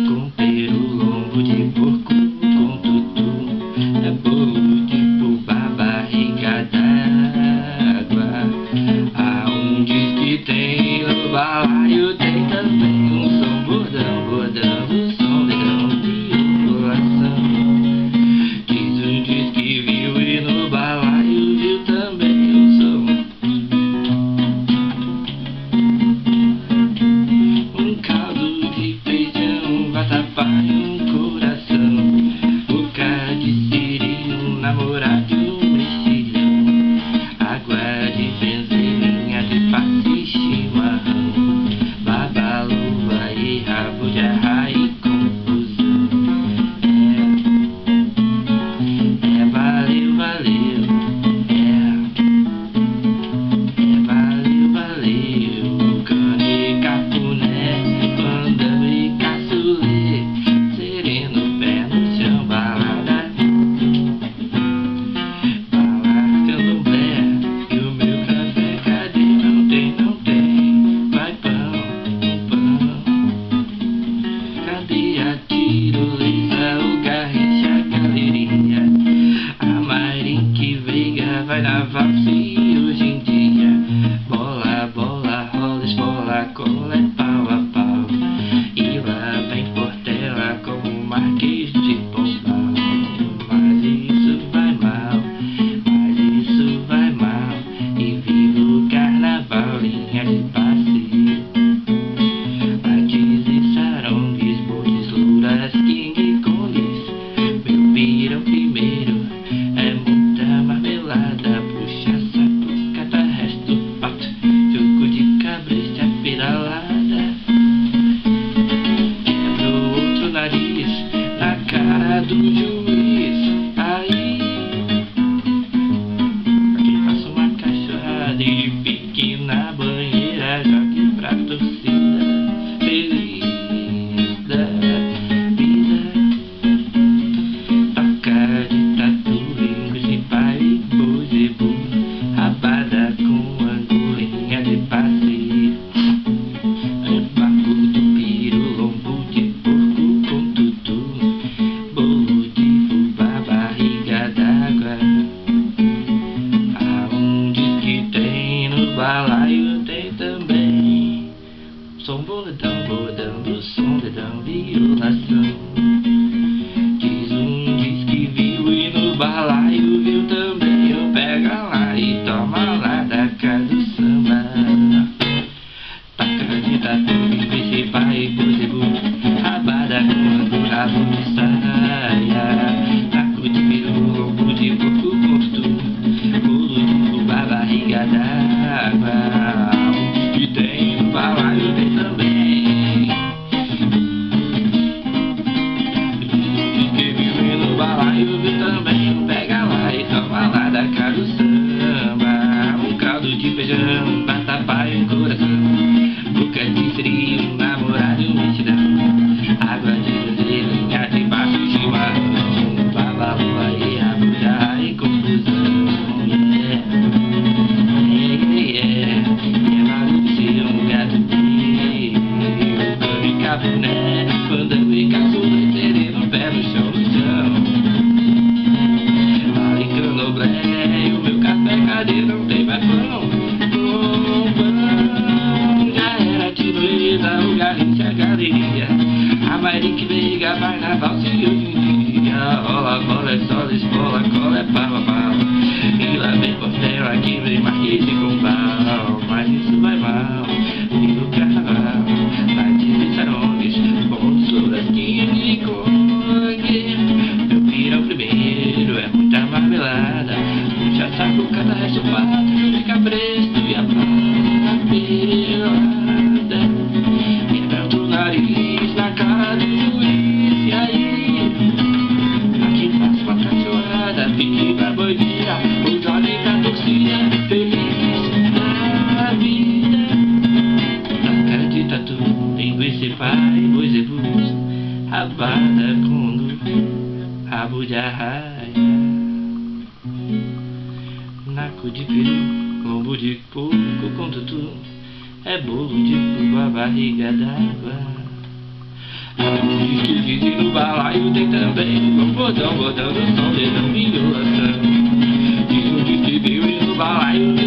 com peru, lombo de porco com tutu. É bolo de fubá, barriga d'água. Aonde que tem no balaio tem também um som bordão, bordão do som, dedão de violação. Diz que viu e no balaio viu também um som. Um caldo de feijão, vatapá e um coração. Boca de siri, um namorado e um mexilhão. Água de benzelinha, de passe e chimarrão. Babalua e rabo de arraia e confusão. Valeu, valeu. Valeu, valeu. Cane, cafuné, bandão e caçulê. Sereno, pé no chão, balada. Bala, candomblé. E o meu café, cadê? Não tem, não tem. Vai pão, pão. Cadê a tirolesa, o garrincha, a galerinha? A Marinque Veiga vai na valsa e hoje em dia bola, bola, rola, esbola, cola, é pau a pau. E lá vem Portela como Marquês de Pombal. Mas isso vai mal, mas isso vai mal. E viva o carnaval, linha de passe. Lights e sarongues, bodes, louras, king kongs. Meu pirão primeiro é muita marmelada, puxa saco, cata resto, pato, jogo de cabresto, pedalada. Quebra o outro nariz na cara do juiz. Aí, aqui faça uma cachorrada e fique na banheira, jogue pra torcida, feliz da vida. Toca de tatu, língua de pai, bozebu, rabada com angolinha de passe. Papo do piru, lombo de porco com tutu. Bolo de fubá, barriga d'água. Aonde que tem no balaio tem também som bordão, bordão do som, dedão, violação. Diz que viu e no balaio viu também. Eu pega lá e toma lá da casa do samba. Taca de tatu, vê se pai, bozebu, rabada com angu, rabo de saia. Taco de peru, lombo de porco com tutu. Bolo de fubá, barriga d'água. Onde que tem no balaio tem também. Balaio viu também, pega lá e toma lá da cara do samba. Um caldo de feijão, vatapá e um coração. Boca de siri, um namorado e um mexilhão. Água de benzelinha, de baixo e chimarrão. Babalua e rabo de arraia e confusão. Valeu de ser um gato de pano e cafuné, bandão e caçula, sereno, pé no chão, no chão. E o meu café, cadê? Não tem mais pão. Pão, já era tirolesa, o garrincha, a galeria. A Marinque Veiga vai na valsa e hoje em dia rola, bola, é sola, esbola, cola, é pau a pau. E lá vem Portela, que vem Marquês de Pombal. Mas isso vai mal, viva o carnaval. Lights e sarongues, bons, louras, king kong. Meu pirão primeiro é muita marmelada, puxa saco, cada resto, pato, jogo de cabresto e a papelada. Quebra o nariz na cara do juiz. E aí, aqui faz uma cachorrada, fique pra banheira, ou jogue pra torcida, feliz da vida. Taca de tatu, linguiça e pai, boizebus, rabada com rabo de arraia. Naco de peru, lombo de porco com tutu. É bolo de fubá, barriga d'água. Diz que existe no balaio, tem também no botando som de não violação. Diz que vive no balaio.